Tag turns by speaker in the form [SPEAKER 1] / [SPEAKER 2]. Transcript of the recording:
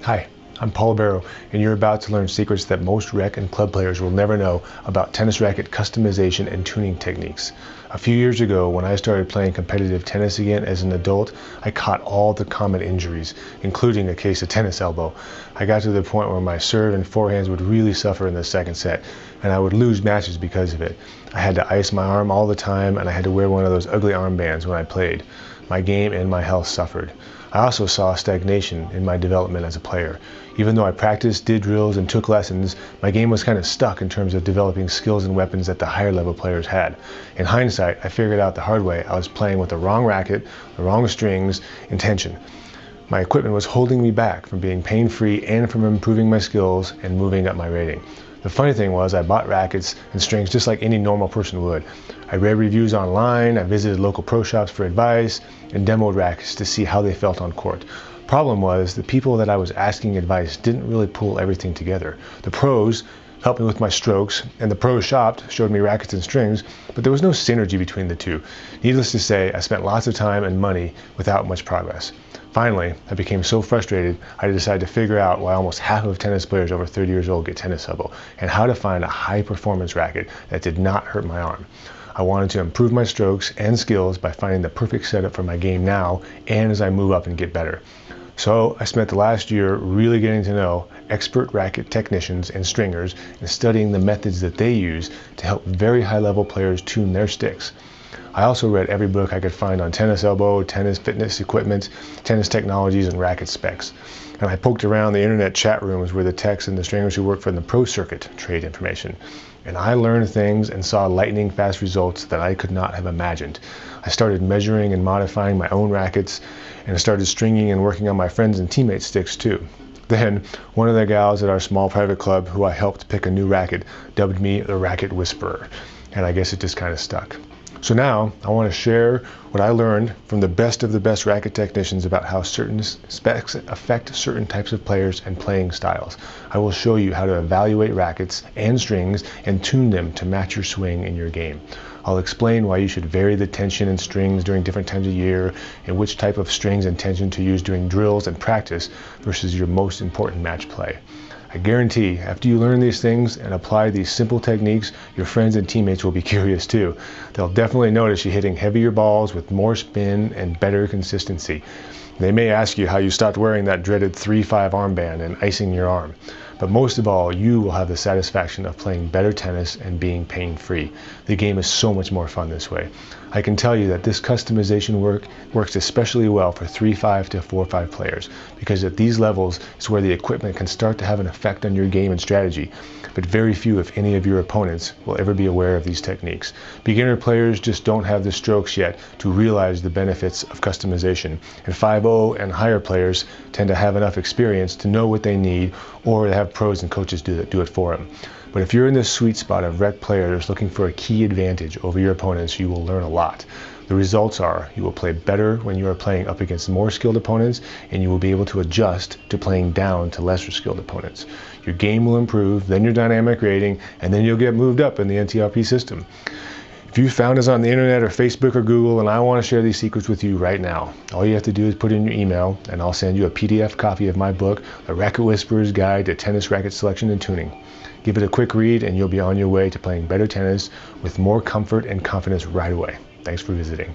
[SPEAKER 1] Hi, I'm Paul Barrow, and you're about to learn secrets that most rec and club players will never know about tennis racket customization and tuning techniques. A few years ago, when I started playing competitive tennis again as an adult, I caught all the common injuries, including a case of tennis elbow. I got to the point where my serve and forehands would really suffer in the second set, and I would lose matches because of it. I had to ice my arm all the time, and I had to wear one of those ugly armbands when I played. My game and my health suffered. I also saw stagnation in my development as a player. Even though I practiced, did drills, and took lessons, my game was kind of stuck in terms of developing skills and weapons that the higher level players had. In hindsight, I figured out the hard way I was playing with the wrong racket, the wrong strings, and tension. My equipment was holding me back from being pain-free and from improving my skills and moving up my rating. The funny thing was, I bought rackets and strings just like any normal person would. I read reviews online, I visited local pro shops for advice, and demoed rackets to see how they felt on court. Problem was, the people that I was asking advice didn't really pull everything together. The pros helped me with my strokes, and the pro shop showed me rackets and strings, but there was no synergy between the two. Needless to say, I spent lots of time and money without much progress. Finally, I became so frustrated, I decided to figure out why almost half of tennis players over 30 years old get tennis elbow, and how to find a high-performance racket that did not hurt my arm. I wanted to improve my strokes and skills by finding the perfect setup for my game now and as I move up and get better. So I spent the last year really getting to know expert racket technicians and stringers and studying the methods that they use to help very high-level players tune their sticks. I also read every book I could find on tennis elbow, tennis fitness equipment, tennis technologies, and racket specs. And I poked around the internet chat rooms where the techs and the stringers who work for the pro circuit trade information. And I learned things and saw lightning fast results that I could not have imagined. I started measuring and modifying my own rackets, and I started stringing and working on my friends' and teammates' sticks too. Then, one of the gals at our small private club who I helped pick a new racket dubbed me the Racquet Whisperer, and I guess it just kind of stuck. So now, I want to share what I learned from the best of the best racket technicians about how certain specs affect certain types of players and playing styles. I will show you how to evaluate rackets and strings and tune them to match your swing in your game. I'll explain why you should vary the tension and strings during different times of year, and which type of strings and tension to use during drills and practice versus your most important match play. I guarantee, after you learn these things and apply these simple techniques, your friends and teammates will be curious too. They'll definitely notice you hitting heavier balls with more spin and better consistency. They may ask you how you stopped wearing that dreaded 3-5 armband and icing your arm. But most of all, you will have the satisfaction of playing better tennis and being pain-free. The game is so much more fun this way. I can tell you that this customization works especially well for 3-5 to 4-5 players, because at these levels is where the equipment can start to have an effect on your game and strategy. But very few, if any, of your opponents will ever be aware of these techniques. Beginner players just don't have the strokes yet to realize the benefits of customization, and 5-0 and higher players tend to have enough experience to know what they need, or to have pros and coaches do it for them. But if you're in this sweet spot of rec players looking for a key advantage over your opponents, you will learn a lot. The results are you will play better when you are playing up against more skilled opponents, and you will be able to adjust to playing down to lesser skilled opponents. Your game will improve, then your dynamic rating, and then you'll get moved up in the NTRP system. If you found us on the internet or Facebook or Google and I want to share these secrets with you right now, all you have to do is put in your email and I'll send you a PDF copy of my book, The Racquet Whisperer's Guide to Tennis Racket Selection and Tuning. Give it a quick read and you'll be on your way to playing better tennis with more comfort and confidence right away. Thanks for visiting.